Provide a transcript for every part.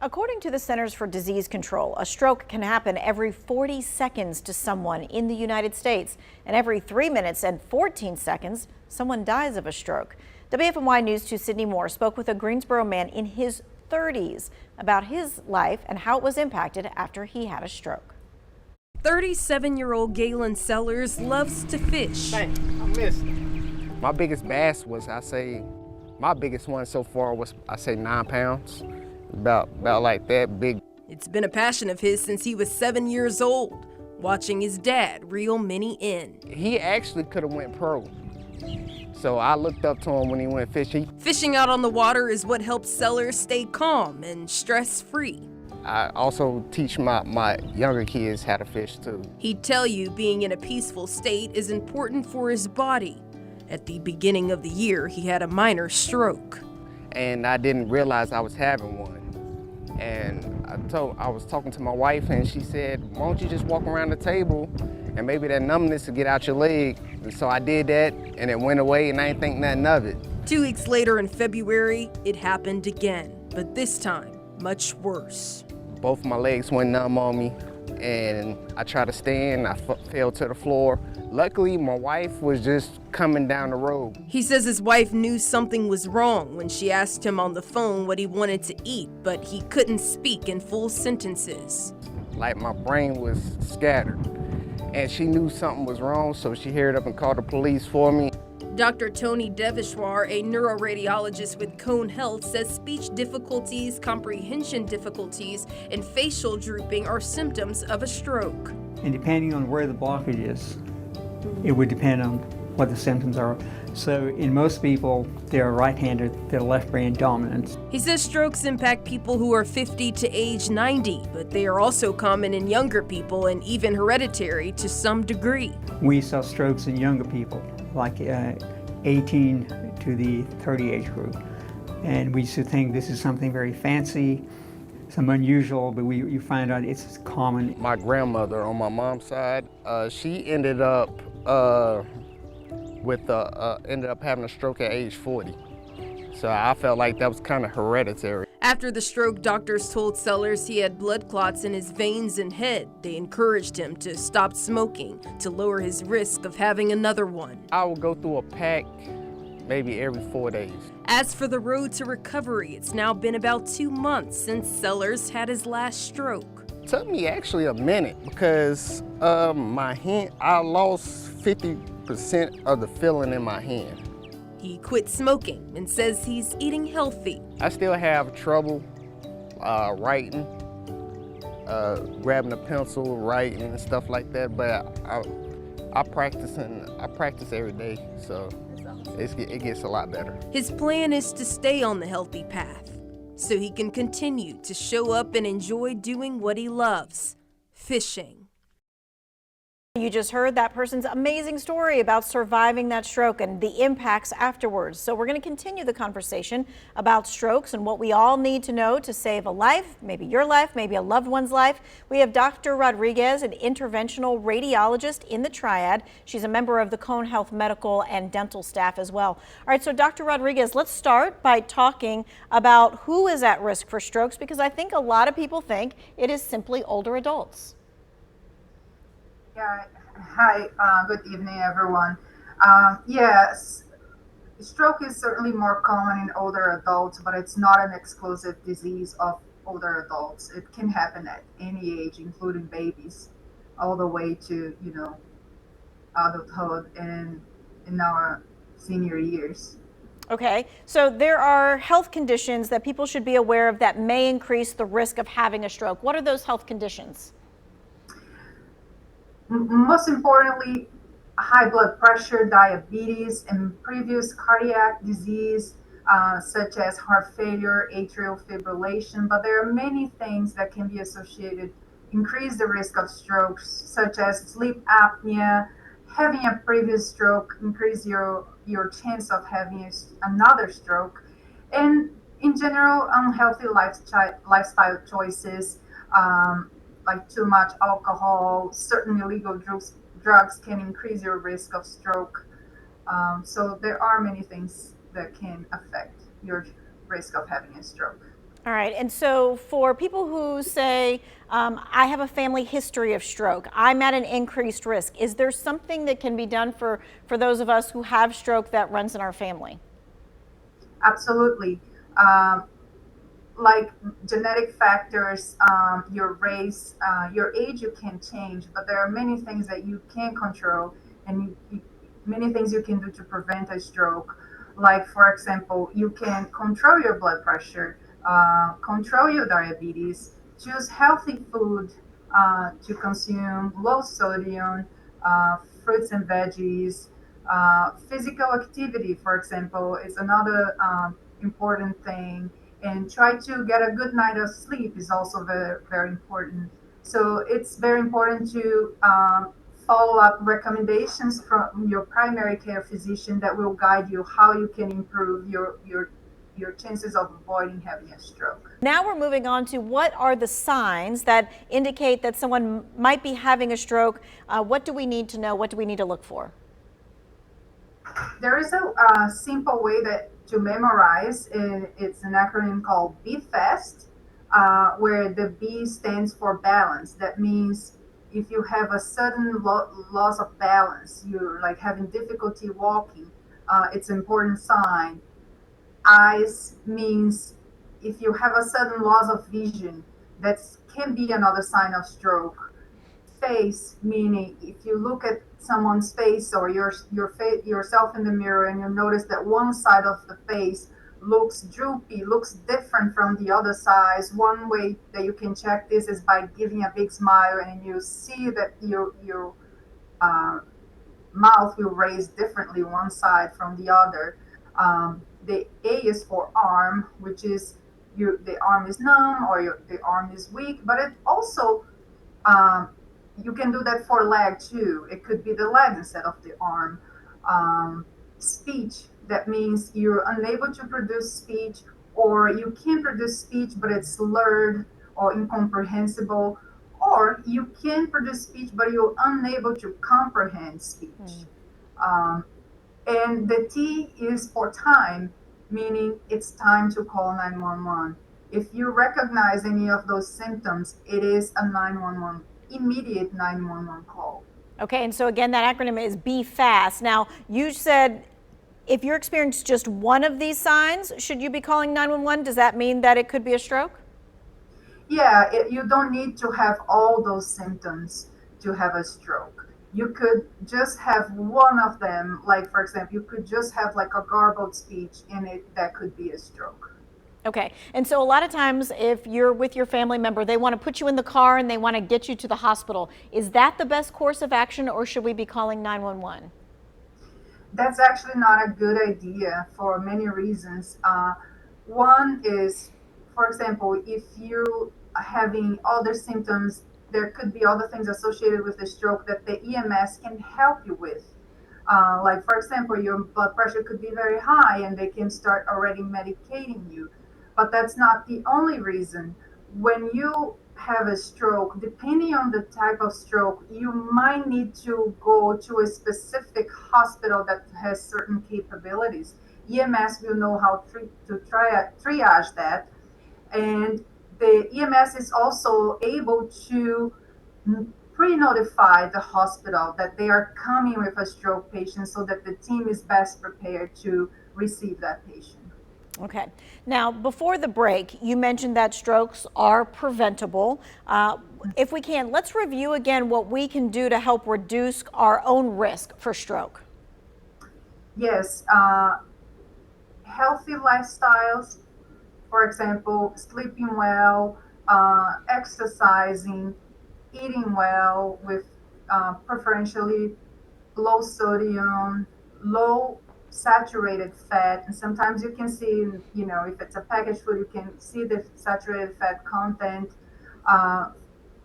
According to the Centers for Disease Control, a stroke can happen every 40 seconds to someone in the United States, and every 3 minutes and 14 seconds, someone dies of a stroke. WFMY News 2 Sydney Moore spoke with a Greensboro man in his 30s about his life and how it was impacted after he had a stroke. 37-year-old Galin Seller loves to fish. Dang, I missed it. My biggest bass was, my biggest one so far was, 9 pounds. About like that big. It's been a passion of his since he was 7 years old, watching his dad reel many in. He actually could have went pro. So I looked up to him when he went fishing. Fishing out on the water is what helps Seller stay calm and stress-free. I also teach my younger kids how to fish too. He'd tell you being in a peaceful state is important for his body. At the beginning of the year, he had a minor stroke. And I didn't realize I was having one. And I was talking to my wife and she said, why don't you just walk around the table and maybe that numbness will get out your leg. And so I did that and it went away and I didn't think nothing of it. 2 weeks later in February, it happened again, but this time, much worse. Both my legs went numb on me and I tried to stand, I fell to the floor. Luckily, my wife was just coming down the road. He says his wife knew something was wrong when she asked him on the phone what he wanted to eat, but he couldn't speak in full sentences. Like my brain was scattered. And she knew something was wrong, so she hurried up and called the police for me. Dr. Tony Devishwar, a neuroradiologist with Cone Health, says speech difficulties, comprehension difficulties, and facial drooping are symptoms of a stroke. And depending on where the blockage is, it would depend on what the symptoms are. So in most people, they're right-handed, they're left brain dominant. He says strokes impact people who are 50 to age 90, but they are also common in younger people and even hereditary to some degree. We saw strokes in younger people, like 18 to the 30 age group. And we used to think this is something very fancy, some unusual, but you find out it's common. My grandmother on my mom's side, she ended up having a stroke at age 40. So I felt like that was kind of hereditary. After the stroke, doctors told Sellers he had blood clots in his veins and head. They encouraged him to stop smoking to lower his risk of having another one. I would go through a pack maybe every 4 days. As for the road to recovery, it's now been about 2 months since Sellers had his last stroke. It took me actually a minute because my hand, I lost 50% of the feeling in my hand. He quit smoking and says he's eating healthy. I still have trouble writing, grabbing a pencil, writing and stuff like that, but I practice every day, so it gets a lot better. His plan is to stay on the healthy path so he can continue to show up and enjoy doing what he loves, fishing. You just heard that person's amazing story about surviving that stroke and the impacts afterwards. So we're going to continue the conversation about strokes and what we all need to know to save a life, maybe your life, maybe a loved one's life. We have Dr. Rodrigues, an interventional radiologist in the Triad. She's a member of the Cone Health medical and dental staff as well. All right, so Dr. Rodrigues, let's start by talking about who is at risk for strokes, because I think a lot of people think it is simply older adults. Yeah. Hi, good evening, everyone. Yes, stroke is certainly more common in older adults, but it's not an exclusive disease of older adults. It can happen at any age, including babies, all the way to, adulthood and in our senior years. Okay, so there are health conditions that people should be aware of that may increase the risk of having a stroke. What are those health conditions? Most importantly, high blood pressure, diabetes, and previous cardiac disease, such as heart failure, atrial fibrillation. But there are many things that can be associated, increase the risk of strokes, such as sleep apnea, having a previous stroke, increase your chance of having another stroke, and in general, unhealthy lifestyle choices, like too much alcohol, certain illegal drugs can increase your risk of stroke. So there are many things that can affect your risk of having a stroke. All right, and so for people who say, I have a family history of stroke, I'm at an increased risk, is there something that can be done for those of us who have stroke that runs in our family? Absolutely. Um, like genetic factors, your race, your age, you can change, but there are many things that you can control, and many things you can do to prevent a stroke. Like, for example, you can control your blood pressure, control your diabetes, choose healthy food to consume, low sodium, fruits and veggies. Physical activity, for example, is another important thing, and try to get a good night of sleep is also very, very important. So it's very important to follow up recommendations from your primary care physician that will guide you how you can improve your chances of avoiding having a stroke. Now we're moving on to what are the signs that indicate that someone might be having a stroke. What do we need to know? What do we need to look for? There is a simple way that to memorize. It's an acronym called BFAST, where the B stands for balance. That means if you have a sudden loss of balance, you're like having difficulty walking, it's an important sign. Eyes means if you have a sudden loss of vision, that can be another sign of stroke. Face, meaning if you look at someone's face or yourself in the mirror and you notice that one side of the face looks droopy, looks different from the other sides. One way that you can check this is by giving a big smile, and you see that your uh, mouth will raise differently one side from the other. The A is for arm, which is the arm is numb or the arm is weak, but it also um, you can do that for leg too. It could be the leg instead of the arm. Speech, that means you're unable to produce speech, or you can produce speech but it's slurred or incomprehensible, or you can produce speech but you're unable to comprehend speech. Um, and the T is for time, meaning it's time to call 911. If you recognize any of those symptoms, it is a 911, immediate 911 call. Okay, and so again, that acronym is Be Fast. Now, you said if you're experiencing just one of these signs, should you be calling 911? Does that mean that it could be a stroke? Yeah, you don't need to have all those symptoms to have a stroke. You could just have one of them, like for example, you could just have like a garbled speech, and that could be a stroke. Okay, and so a lot of times if you're with your family member, they want to put you in the car and they want to get you to the hospital. Is that the best course of action, or should we be calling 911? That's actually not a good idea for many reasons. One is, for example, if you are having other symptoms, there could be other things associated with the stroke that the EMS can help you with. Like, for example, your blood pressure could be very high and they can start already medicating you. But that's not the only reason. When you have a stroke, depending on the type of stroke, you might need to go to a specific hospital that has certain capabilities. EMS will know how to triage that, and the EMS is also able to pre-notify the hospital that they are coming with a stroke patient so that the team is best prepared to receive that patient. Okay. Now, before the break, you mentioned that strokes are preventable. If we can, let's review again what we can do to help reduce our own risk for stroke. Yes, healthy lifestyles, for example, sleeping well, exercising, eating well with preferentially low sodium, low saturated fat. And sometimes you can see, if it's a packaged food, you can see the saturated fat content. Uh,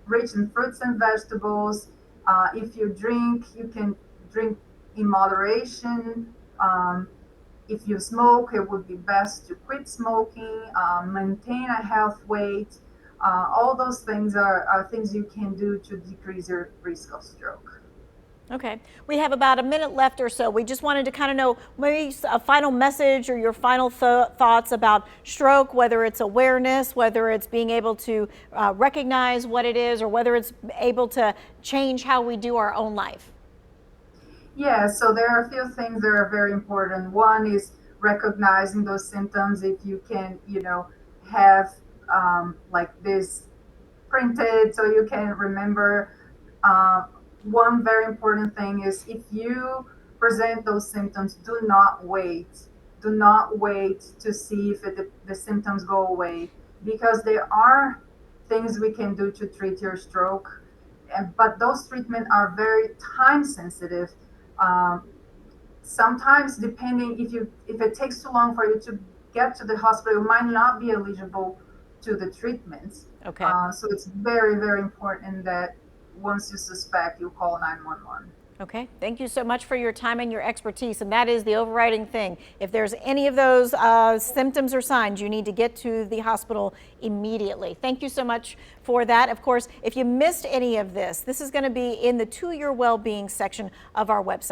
Rich in fruits and vegetables. If you drink, you can drink in moderation. If you smoke, it would be best to quit smoking, maintain a health weight. All those things are things you can do to decrease your risk of stroke. Okay, we have about a minute left or so. We just wanted to kind of know maybe a final message or your final thoughts about stroke, whether it's awareness, whether it's being able to recognize what it is, or whether it's able to change how we do our own life. Yeah, so there are a few things that are very important. One is recognizing those symptoms. If you can, have like this printed so you can remember. One very important thing is if you present those symptoms, do not wait. Do not wait to see if the symptoms go away, because there are things we can do to treat your stroke, but those treatments are very time sensitive. Um, Sometimes, depending if it takes too long for you to get to the hospital, you might not be eligible to the treatments. Okay. So it's very, very important that once you suspect, you call 911. Okay, thank you so much for your time and your expertise, and that is the overriding thing. If there's any of those symptoms or signs, you need to get to the hospital immediately. Thank you so much for that. Of course, if you missed any of this, this is going to be in the To Your Wellbeing section of our website.